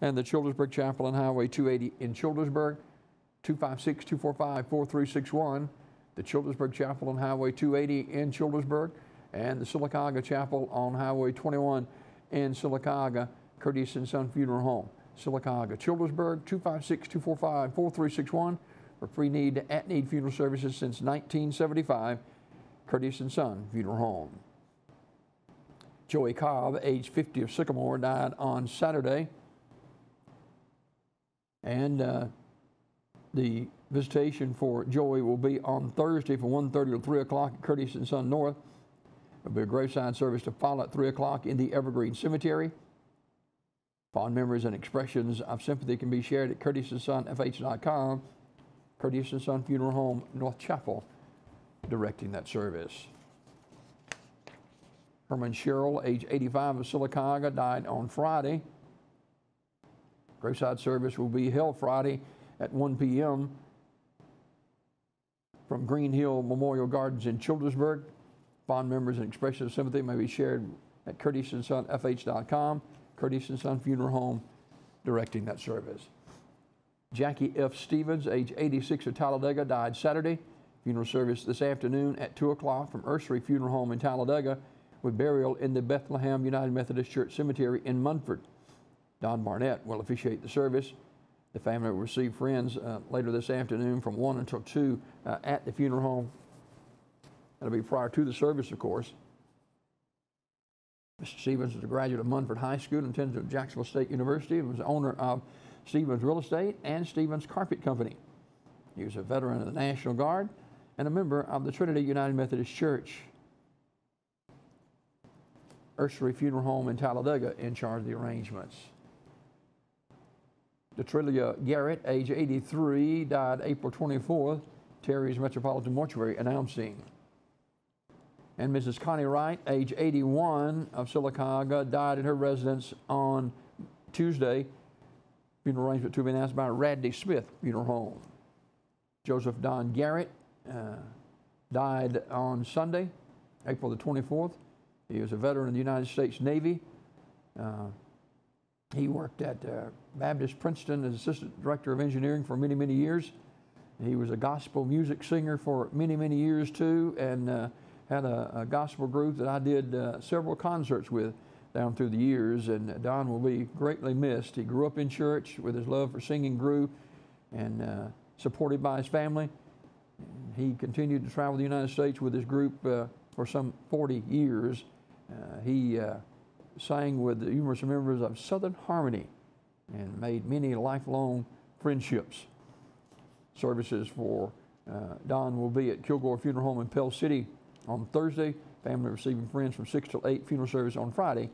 and the Childersburg Chapel on Highway 280 in Childersburg, 256-245-4361. The Childersburg Chapel on Highway 280 in Childersburg, and the Sylacauga Chapel on Highway 21 in Sylacauga, Curtis and Son Funeral Home. Sylacauga, Childersburg, 256-245-4361 for pre-need to at-need funeral services since 1975. Curtis and Son Funeral Home. Joey Cobb, age 50 of Sycamore, died on Saturday. And the visitation for Joey will be on Thursday from 1:30 to 3 o'clock at Curtis and Son North. There will be a graveside service to follow at 3 o'clock in the Evergreen Cemetery. Fond memories and expressions of sympathy can be shared at curtisandSonFH.com. Curtis and Son Funeral Home, North Chapel, directing that service. Herman Sherrill, age 85 of Sylacauga, died on Friday. Graveside service will be held Friday at 1 p.m. from Green Hill Memorial Gardens in Childersburg. Fond memories and expressions of sympathy may be shared at curtisandSonFH.com. Curtis and Son Funeral Home directing that service. Jackie F. Stevens, age 86 of Talladega, died Saturday. Funeral service this afternoon at 2 o'clock from Ursery Funeral Home in Talladega, with burial in the Bethlehem United Methodist Church Cemetery in Munford. Don Barnett will officiate the service. The family will receive friends later this afternoon from 1 until 2 at the funeral home. That'll be prior to the service, of course. Mr. Stevens is a graduate of Munford High School and attended Jacksonville State University and was the owner of Stevens Real Estate and Stevens Carpet Company. He was a veteran of the National Guard and a member of the Trinity United Methodist Church. Ursery Funeral Home in Talladega in charge of the arrangements. Detrilia Garrett, age 83, died April 24th. Terry's Metropolitan Mortuary announcing. And Mrs. Connie Wright, age 81 of Sylacauga, died at her residence on Tuesday. Funeral arrangement to be announced by Radley Smith Funeral Home. Joseph Don Garrett died on Sunday, April the 24th. He was a veteran of the United States Navy. He worked at Baptist Princeton as Assistant Director of Engineering for many, many years. He was a gospel music singer for many, many years too, and had a gospel group that I did several concerts with down through the years, and Don will be greatly missed. He grew up in church with his love for singing grew, and supported by his family. He continued to travel the United States with his group for some 40 years. He sang with the numerous members of Southern Harmony and made many lifelong friendships. Services for Don will be at Kilgore Funeral Home in Pell City on Thursday. Family receiving friends from 6 till 8. Funeral service on Friday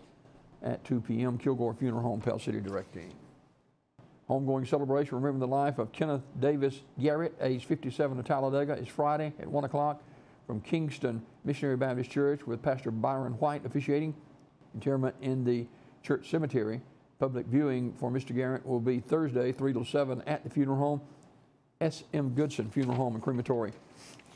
at 2 p.m. Kilgore Funeral Home, Pell City directing. Homegoing celebration remembering the life of Kenneth Davis Garrett, age 57 of Talladega, is Friday at 1 o'clock from Kingston Missionary Baptist Church with Pastor Byron White officiating. Interment in the church cemetery. Public viewing for Mr. Garrett will be Thursday, 3 till 7 at the funeral home. S.M. Goodson Funeral Home and Crematory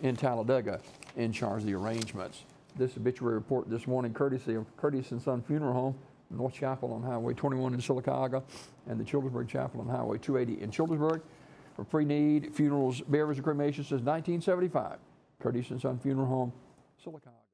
in Talladega in charge of the arrangements. This obituary report this morning, courtesy of Curtis and Son Funeral Home, North Chapel on Highway 21 in Sylacauga, and the Childersburg Chapel on Highway 280 in Childersburg. For pre-need funerals, burials, and cremations since 1975. Curtis and Son Funeral Home, Sylacauga.